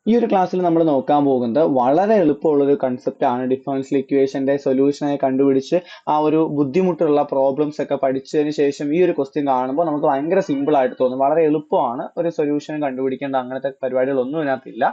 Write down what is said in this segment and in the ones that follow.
ഈ ഒരു ക്ലാസ്സിൽ നമ്മൾ നോക്കാൻ പോകുന്നത് വളരെ എളുപ്പമുള്ള ഒരു കൺസെപ്റ്റ് ആണ്. ഡിഫറൻഷ്യൽ ഇക്വേഷന്റെ സൊല്യൂഷനായി കണ്ടുപിടിച്ച് ആ ഒരു ബുദ്ധിമുട്ടുള്ള പ്രോബ്ലംസ് ഒക്കെ പഠിച്ചതിന് ശേഷം ഈ ഒരു ക്വസ്റ്റ്യൻ കാണുമ്പോൾ നമുക്ക് ഭയങ്കര സിമ്പിൾ ആയിട്ട് തോന്നും. വളരെ എളുപ്പമാണ്, ഒരു സൊല്യൂഷൻ കണ്ടുപിടിക്കേണ്ട അങ്ങനത്തെ പരിപാടികളൊന്നും ഇതിനകത്തില്ല.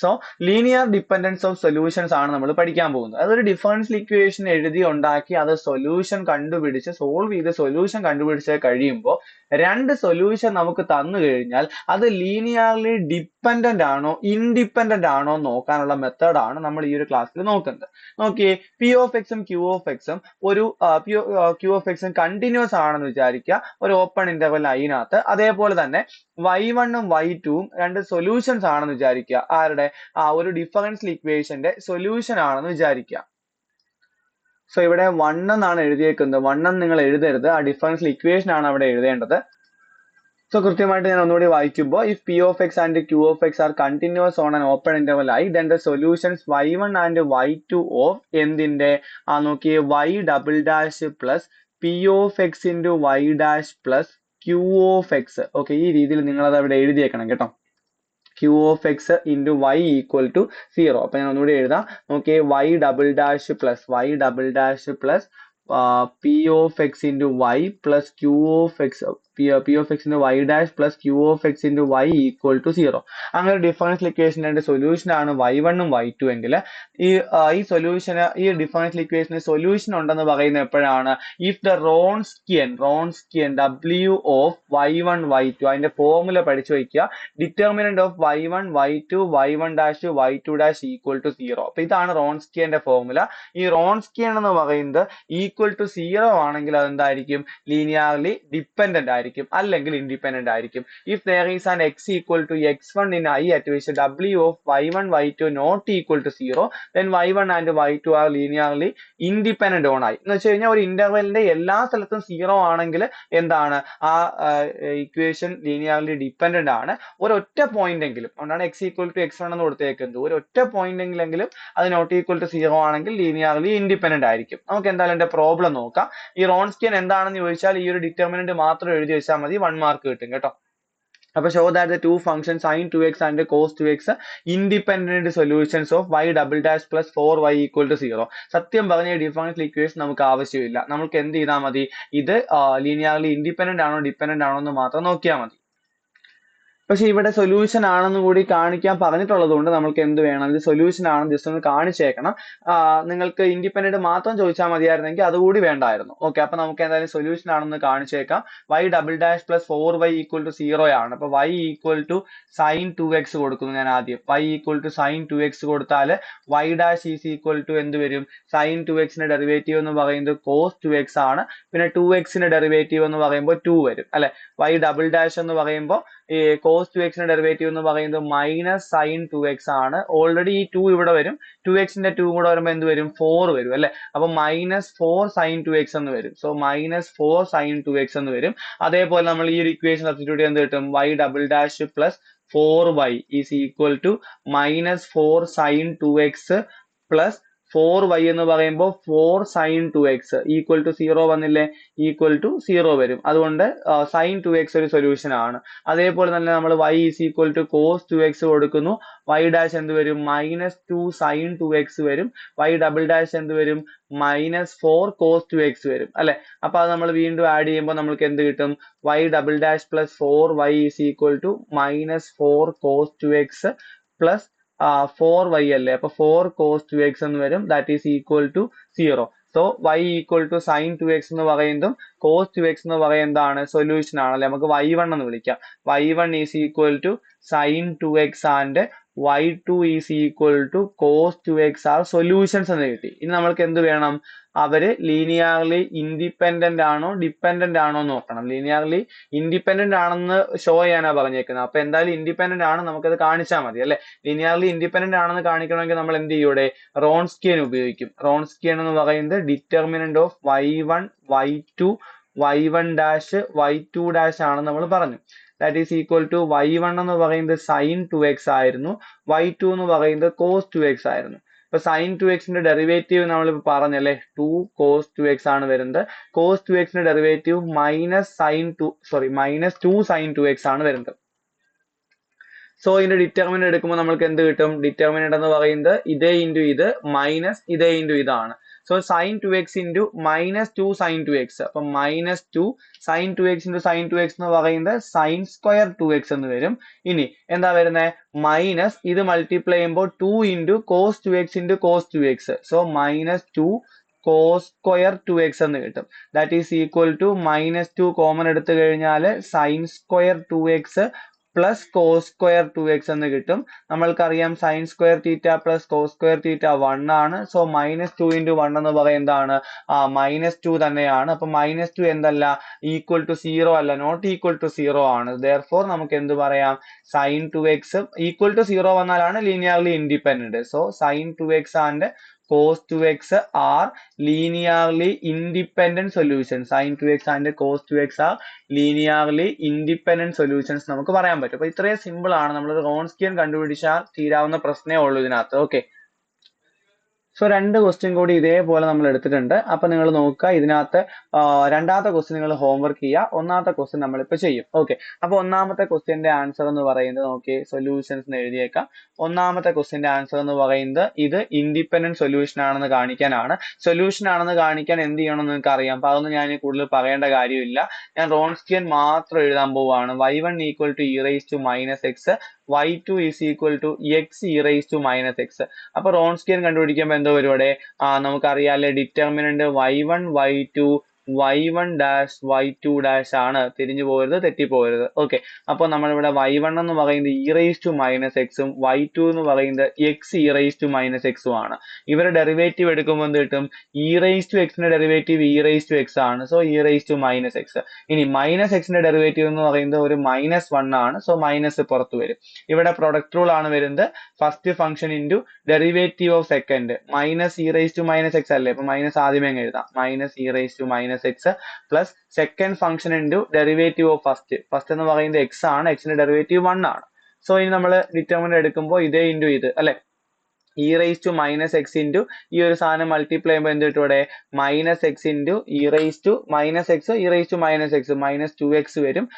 So linear dependence of solutions ആണ് നമ്മൾ പഠിക്കാൻ പോകുന്നത്. അതൊരു ഡിഫറൻഷ്യൽ ഇക്വേഷൻ എഴുതി ഉണ്ടാക്കി അത് സൊല്യൂഷൻ കണ്ടുപിടിച്ച് സോൾവ് ചെയ്ത് സൊല്യൂഷൻ കണ്ടുപിടിച്ച് കഴിയുമ്പോൾ രണ്ട് സൊല്യൂഷൻ നമുക്ക് തന്നു കഴിഞ്ഞാൽ അത് ലീനിയർലി ഡിപ്പെൻഡന്റ് ആണോ ഇൻഡിപെൻഡന്റ് ആണോ നോക്കാനുള്ള മെത്തേഡാണ് നമ്മൾ ഈ ഒരു ക്ലാസ്സിൽ നോക്കുന്നത്. നോക്കിയേ, പി ഓഫ് എക്സും ക്യൂ ഓഫ് എക്സും ഒരു ക്യൂ ഓഫ് എക്സും കണ്ടിന്യൂസ് ആണെന്ന് വിചാരിക്കുക ഒരു ഓപ്പൺ ഇന്റർവെൽ അതിനകത്ത്. അതേപോലെ തന്നെ y1ഉം y2ഉം രണ്ട് സൊല്യൂഷൻസ് ആണെന്ന് വിചാരിക്കുക. ആരുടെ ഒരു ഡിഫറൻഷ്യൽ ഇക്വേഷന്റെ സൊല്യൂഷൻ ആണെന്ന് വിചാരിക്കുക. സോ ഇവിടെ 1 എന്നാണ് എഴുതിയേക്കുന്നത്. 1 എന്ന് നിങ്ങൾ എഴുതരുത്, ആ ഡിഫറൻഷ്യൽ ഇക്വേഷൻ ആണ് അവിടെ എഴുതേണ്ടത്. സോ കൃത്യമായിട്ട് ഞാൻ ഒന്നുകൂടി വായിക്കുമ്പോൾ, if P of X and Q of X are continuous on an open interval ആയി, then the solutions y1 and y2 of എന്തിന്റെ നോക്കിയേ y double dash plus P of X into Y dash plus Q of X. Okay, ഈ രീതിയിൽ നിങ്ങൾ അത് അവിടെ എഴുതിയേക്കണം കേട്ടോ. Q of X into Y equal to 0. അപ്പൊ ഞാൻ ഒന്നുകൂടി എഴുതാം. നോക്കിയേ, y double dash plus P of X into y plus Q of x, p of X into Y dash plus Q of X into Y equal to 0. അങ്ങനെ differential ഇക്വേഷൻ്റെ solution ആണ് y1ഉം y2 എങ്കിൽ ഈ സൊല്യൂഷന്, ഈ ഡിഫറൻഷ്യൽ ഇക്വേഷന് സൊല്യൂഷൻ ഉണ്ടെന്ന് പറയുന്നത് എപ്പോഴാണ്? If the Wronskian W of y1 y2, അതിന്റെ formula പഠിച്ചു വയ്ക്കുക. Determinant of y1 y2 y1 dash y2 dash equal to 0. അപ്പൊ ഇതാണ് റോൺസ്കിയന്റെ ഫോർമുല. ഈ റോൺസ്കിയൻ എന്ന് പറയുന്നത് ഈക്വൽ ടു 0 ആണെങ്കിൽ അതെന്തായിരിക്കും? ലീനിയർലി ഡിപ്പെൻഡന്റ് ആയിരിക്കും, അല്ലെങ്കിൽ ഇൻഡിപെൻഡന്റ് ആയിരിക്കും. If there is an x equal to x1 in I at which W of y1 y2 not equal to 0, then y1 and y2 are linearly independent on I. എന്ന് വെച്ച് കഴിഞ്ഞാൽ ഒരു ഇന്റർവെലിന്റെ എല്ലാ സ്ഥലത്തും 0 ആണെങ്കിൽ എന്താണ്? ആ ഇക്വേഷൻ ലീനിയർലി ഡിപ്പെൻഡന്റ് ആണ്. ഒരൊറ്റ പോയിന്റ് എങ്കിലും, അതുകൊണ്ടാണ് x equal to x1 എന്ന് കൊടുത്തേക്കുന്നത്. ഒരൊറ്റ പോയിന്റ് എങ്കിലും അത് നോട്ട് ഈക്വൽ ടു 0 ആണെങ്കിൽ ലീനിയർലി ഇൻഡിപെൻഡന്റ് ആയിരിക്കും. നമുക്ക് എന്തായാലും എന്റെ പ്രോബ്ലം നോക്കാം. ഈ റോൺസ്കിയൻ എന്താണെന്ന് ചോദിച്ചാൽ ഈ ഒരു ഡിറ്റർമിനന്റ് മാത്രം എഴുതി വെച്ചാൽ മതി, 1 മാർക്ക് കിട്ടും കേട്ടോ. അപ്പൊ show that the two function sin 2x and cos 2x independent solutions of y double dash plus 4y equal to 0. സത്യം പറഞ്ഞ ഡിഫറൻഷ്യൽ ഇക്വേഷൻ നമുക്ക് ആവശ്യമില്ല. നമുക്ക് എന്ത് ചെയ്താൽ മതി? ഇത് ലീനിയർലി ഇൻഡിപെൻഡന്റ് ആണോ ഡിപെൻഡന്റ് ആണോ എന്ന് മാത്രം നോക്കിയാൽ മതി. പക്ഷെ ഇവിടെ സൊല്യൂഷൻ ആണെന്ന് കൂടി കാണിക്കാൻ പറഞ്ഞിട്ടുള്ളത് കൊണ്ട് നമുക്ക് എന്ത് വേണം? ഇത് സൊല്യൂഷൻ ആണെന്ന് ജസ്റ്റ് ഒന്ന് കാണിച്ചേക്കണം. നിങ്ങൾക്ക് ഇൻഡിപെൻഡന്റ് മാത്രം ചോദിച്ചാൽ മതിയായിരുന്നെങ്കിൽ അതുകൂടി വേണ്ടായിരുന്നു. ഓക്കെ, അപ്പൊ നമുക്ക് എന്തായാലും സൊല്യൂഷൻ ആണെന്ന് കാണിച്ചേക്കാം. y double dash plus 4y equal to 0 ആണ്. അപ്പൊ y equal to sine 2x കൊടുക്കുന്നു ഞാൻ ആദ്യം. y equal to sine 2x കൊടുത്താൽ y dash is equal to എന്ത് വരും? സൈൻ 2x ഡെറിവേറ്റീവ് എന്ന് പറയുന്നത് cos 2x ആണ്. പിന്നെ 2x ഡെറിവേറ്റീവ് എന്ന് പറയുമ്പോൾ 2 വരും അല്ലെ. y ഡബിൾ ഡാഷ് എന്ന് പറയുമ്പോൾ ഈ cos 2x ഡെറിവേറ്റീവ് എന്ന് പറയുന്നത് മൈനസ് സൈൻ 2x ആണ്. ഓൾറെഡി ഈ 2 ഇവിടെ വരും, 2x 2 കൂടെ വരുമ്പോൾ എന്ത് വരും? 4 വരും അല്ലെ. അപ്പൊ മൈനസ് 4 സൈൻ 2x എന്ന് വരും. സോ മൈനസ് 4 സൈൻ 2x എന്ന് വരും. അതേപോലെ നമ്മൾ ഈ ഒരു ഇക്വേഷൻ സബ്സ്റ്റിറ്റ്യൂട്ട് എന്ത് കിട്ടും? y double dash plus 4y is equal to minus 4 sine 2x plus 4y എന്ന് പറയുമ്പോൾ 4 സൈൻ 2x ഈക്വൽ ടു 0 വന്നില്ലേ? ഈക്വൽ ടു 0 വരും. അതുകൊണ്ട് സൈൻ 2x ഒരു സൊല്യൂഷൻ ആണ്. അതേപോലെ തന്നെ നമ്മൾ y is equal to cos 2x കൊടുക്കുന്നു. y ഡാഷ് എന്ത് വരും? മൈനസ് 2 സൈൻ 2x വരും. y ഡബിൾ ഡാഷ് എന്ത് വരും? മൈനസ് 4 കോസ് 2x വരും അല്ലെ. അപ്പൊ അത് നമ്മൾ വീണ്ടും ആഡ് ചെയ്യുമ്പോൾ നമുക്ക് എന്ത് കിട്ടും? y double dash plus 4y is equal to minus 4 cos 2x plus 4y അല്ലേ. അപ്പൊ 4 cos 2x എന്ന് വരും. That is equal to 0. So y equal to sine 2x എന്ന് പറയുന്നതും cos 2x എന്ന് പറയുന്നത് എന്താണ്? സൊല്യൂഷൻ ആണല്ലേ. നമുക്ക് y1 എന്ന് വിളിക്കാം. y1 is equal to sine 2x and y2 is equal to cos 2x are solutions എന്ന് കിട്ടി. ഇനി നമ്മൾക്ക് എന്ത് വേണം? അവര് ലീനിയർലി ഇൻഡിപെൻഡന്റ് ആണോ ഡിപ്പെൻഡന്റ് ആണോ നോക്കണം. ലീനിയർലി ഇൻഡിപെൻഡന്റ് ആണെന്ന് ഷോ ചെയ്യാനാ പറഞ്ഞേക്കുന്നത്. അപ്പൊ എന്തായാലും ഇൻഡിപെൻഡന്റ് ആണ്, നമുക്കത് കാണിച്ചാൽ മതി അല്ലെ. ലീനിയർലി ഇൻഡിപെൻഡന്റ് ആണെന്ന് കാണിക്കണമെങ്കിൽ നമ്മൾ എന്ത് ചെയ്യൂടെ? റോൺസ്കിയൻ ഉപയോഗിക്കും. റോൺസ്കിയൻ എന്ന് പറയുന്നത് determinant of y1 y2 y1 dash y2 dash ആണെന്ന് നമ്മൾ പറഞ്ഞു. That is equal to y1 എന്ന് പറയുന്നത് സൈൻ 2x ആയിരുന്നു, y2 എന്ന് പറയുന്നത് cos 2x ആയിരുന്നു. ഇപ്പൊ സൈൻ 2x ഡെറിവേറ്റീവ് നമ്മൾ പറഞ്ഞല്ലേ, 2 cos 2x ആണ് വരുന്നത്. cos 2x derivative minus 2 sine 2x ആണ് വരുന്നത്. സോ ഇതിന്റെ ഡിറ്റർമിനന്റ് എടുക്കുമ്പോൾ നമുക്ക് എന്ത് കിട്ടും? ഡിറ്റർമിനന്റ് എന്ന് പറയുന്നത് ഇതേ ഇൻറ്റു ഇത് മൈനസ് ഇതേ ഇൻറ്റു ഇതാണ്. So sine 2x into minus 2 sine 2x. അപ്പൊ minus 2 sine 2x into sine 2x എന്ന് പറയുന്നത് സൈൻ സ്ക്വയർ 2x എന്ന് വരും. ഇനി എന്താ വരുന്നത്? മൈനസ് ഇത് മൾട്ടിപ്ലൈ ചെയ്യുമ്പോൾ 2 into cos 2x into cos 2x. So minus 2 cos square 2x എന്ന് കിട്ടും. That is equal to minus 2 common എടുത്തു കഴിഞ്ഞാൽ sine square 2x plus cos square 2x എന്ന് കിട്ടും. നമ്മൾക്കറിയാം sine square theta plus cos square theta 1 ആണ്. So minus 2 into 1 എന്ന് പറയുന്നത് എന്താണ്? മൈനസ് 2 തന്നെയാണ്. അപ്പൊ മൈനസ് 2 എന്തല്ല? ഈക്വൽ ടു 0 അല്ല, നോട്ട് ഈക്വൽ ടു 0 ആണ്. ദെയർഫോർ നമുക്ക് എന്ത് പറയാം? സൈൻ 2x ഈക്വൽ ടു 0 വന്നാലാണ് linearly independent. So sine 2x and cos 2x are linearly independent solutions. Sin 2x and cos 2x are linearly independent solutions നമുക്ക് പറയാൻ പറ്റും. അപ്പൊ ഇത്രയും സിമ്പിൾ ആണ്. നമ്മൾ റോൺസ്കിയൻ കണ്ടുപിടിച്ചാൽ തീരാവുന്ന പ്രശ്നമേ ഉള്ളൂ ഇതിനകത്ത്. ഓക്കെ, സോ രണ്ട് ക്വസ്റ്റ്യൻ കൂടി ഇതേപോലെ നമ്മൾ എടുത്തിട്ടുണ്ട്. അപ്പൊ നിങ്ങൾ നോക്കുക, ഇതിനകത്ത് രണ്ടാമത്തെ ക്വസ്റ്റ്യൻ നിങ്ങൾ ഹോംവർക്ക് ചെയ്യുക, ഒന്നാമത്തെ ക്വസ്റ്റ്യൻ നമ്മളിപ്പോൾ ചെയ്യും. ഓക്കെ, അപ്പൊ ഒന്നാമത്തെ ക്വസ്റ്റ്യന്റെ ആൻസർ എന്ന് പറയുന്നത് നോക്കി സൊല്യൂഷൻസ് എഴുതിയേക്കാം. ഒന്നാമത്തെ ക്വസ്റ്റ്യന്റെ ആൻസർ എന്ന് പറയുന്നത് ഇത് ഇൻഡിപെൻഡന്റ് സൊല്യൂഷൻ ആണെന്ന് കാണിക്കാനാണ്. സൊല്യൂഷൻ ആണെന്ന് കാണിക്കാൻ എന്ത് ചെയ്യണമെന്ന് നിങ്ങൾക്ക് അറിയാം. അപ്പൊ അതൊന്നും ഞാൻ കൂടുതൽ പറയേണ്ട കാര്യമില്ല. ഞാൻ റോൺസ്കിയൻ മാത്രം എഴുതാൻ പോവുകയാണ്. y1 equal to e raise to minus x, y2 is equal to x E raise to minus x. അപ്പൊ റോൺസ്കിയൻ കണ്ടുപിടിക്കുമ്പോൾ എന്തോ പരിപാടി? നമുക്കറിയാല്ലേ determinant y1 y2 y1 dash y2 dash ആണ്. തിരിഞ്ഞു പോകരുത്, തെറ്റിപ്പോകരുത്. ഓക്കെ, അപ്പൊ നമ്മളിവിടെ y1 എന്ന് പറയുന്നത് ഇ റൈസ് ടു മൈനസ് എക്സും y2 എന്ന് പറയുന്നത് X E raise to minus എക്സും ആണ്. ഇവരുടെ ഡെറിവേറ്റീവ് എടുക്കുമ്പോൾ എന്ത് കിട്ടും? ഇ റൈസ് ടു എക്സിന്റെ derivative E raise to X ആണ്. So E raise to minus X. ഇനി മൈനസ് എക്സിന്റെ ഡെറിവേറ്റീവ് എന്ന് പറയുന്നത് ഒരു മൈനസ് 1 ആണ്. സോ മൈനസ് പുറത്തു വരും. ഇവിടെ പ്രൊഡക്റ്റ് റൂൾ ആണ് വരുന്നത്. First function into derivative of second minus e raise to minus x അല്ലേ? അപ്പൊ മൈനസ് ആദ്യമേ എഴുതാം. Minus e raise to minus x plus second function into derivative of first എന്ന് പറയുന്നത് എക്സ് ആണ്. എക്സിന്റെ ഡെറിവേറ്റീവ് 1 ആണ്. സോ ഇനി നമ്മൾ ഡിറ്റർമിനന്റ് എടുക്കുമ്പോൾ ഇതേ ഇൻറ്റു ഇത് അല്ലെ? E raise to minus x into ഈ ഒരു സാധനം മൾട്ടിപ്ലൈ ചെയ്യുമ്പോൾ എന്ത് കിട്ടും? ഇവിടെ minus x into e raise to minus x E raise to minus x minus 2x വരും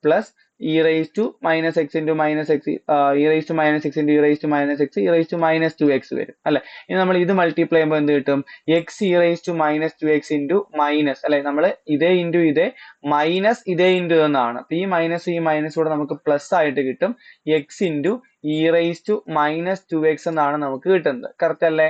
plus e raise to minus x into minus x E raise to minus x into e raise to minus x E raise to minus 2x വരും അല്ലെ? ഇനി നമ്മൾ ഇത് multiply ചെയ്യുമ്പോൾ എന്ത് കിട്ടും? X E raise to minus 2x into minus അല്ലെ? നമ്മൾ ഇതേ ഇൻറ്റു ഇതേ മൈനസ് ഇതേ ഇൻറ്റു എന്നാണ്. അപ്പൊ ഈ മൈനസ് കൂടെ നമുക്ക് പ്ലസ് ആയിട്ട് കിട്ടും. X into e raise to minus 2x എന്നാണ് നമുക്ക് കിട്ടുന്നത്. കറക്റ്റ് അല്ലേ?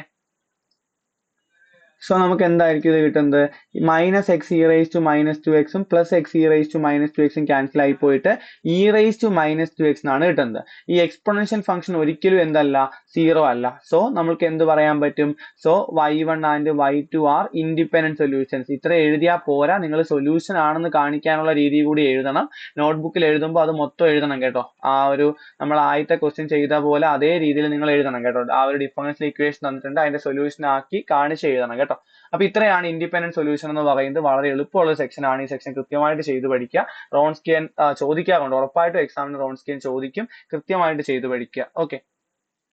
സോ നമുക്ക് എന്തായിരിക്കും ഇത് കിട്ടുന്നത്? Minus x E raise to minus 2x plus x E raise to minus 2x cancel ആയി പോയിട്ട് E raise to minus 2x എന്നാണ് കിട്ടുന്നത്. ഈ എക്സ്പോണൻഷ്യൽ ഫംഗ്ഷൻ ഒരിക്കലും എന്തല്ല? 0 അല്ല. സോ നമുക്ക് എന്ത് പറയാൻ പറ്റും? So y1 and y2 R independent solutions. ഇത്ര എഴുതിയാൽ പോരാ, നിങ്ങൾ സൊല്യൂഷൻ ആണെന്ന് കാണിക്കാനുള്ള രീതി കൂടി എഴുതണം. നോട്ട്ബുക്കിൽ എഴുതുമ്പോൾ അത് മൊത്തം എഴുതണം കേട്ടോ. ആ ഒരു നമ്മൾ ആദ്യത്തെ ക്വസ്റ്റ്യൻ ചെയ്ത പോലെ അതേ രീതിയിൽ നിങ്ങൾ എഴുതണം കേട്ടോ. ആ ഒരു ഡിഫറൻഷ്യൽ ഇക്വേഷൻ തന്നിട്ടുണ്ട്, അതിന്റെ സൊല്യൂഷൻ ആക്കി കാണിച്ച് എഴുതണം കേട്ടോ. അപ്പൊ ഇത്രയാണ് ഇൻഡിപെൻഡന്റ് സൊല്യൂഷൻ എന്ന് പറയുന്നത്. വളരെ എളുപ്പമുള്ള സെക്ഷൻ ആണ്. ഈ സെക്ഷൻ കൃത്യമായിട്ട് ചെയ്ത് പഠിക്കുക. റോൺസ്കിയൻ ചോദിക്കാറുണ്ട്, ഉറപ്പായിട്ടും എക്സാമിന് റോൺസ്കിയൻ ചോദിക്കും. കൃത്യമായിട്ട് ചെയ്ത് പഠിക്കുക. ഓക്കെ.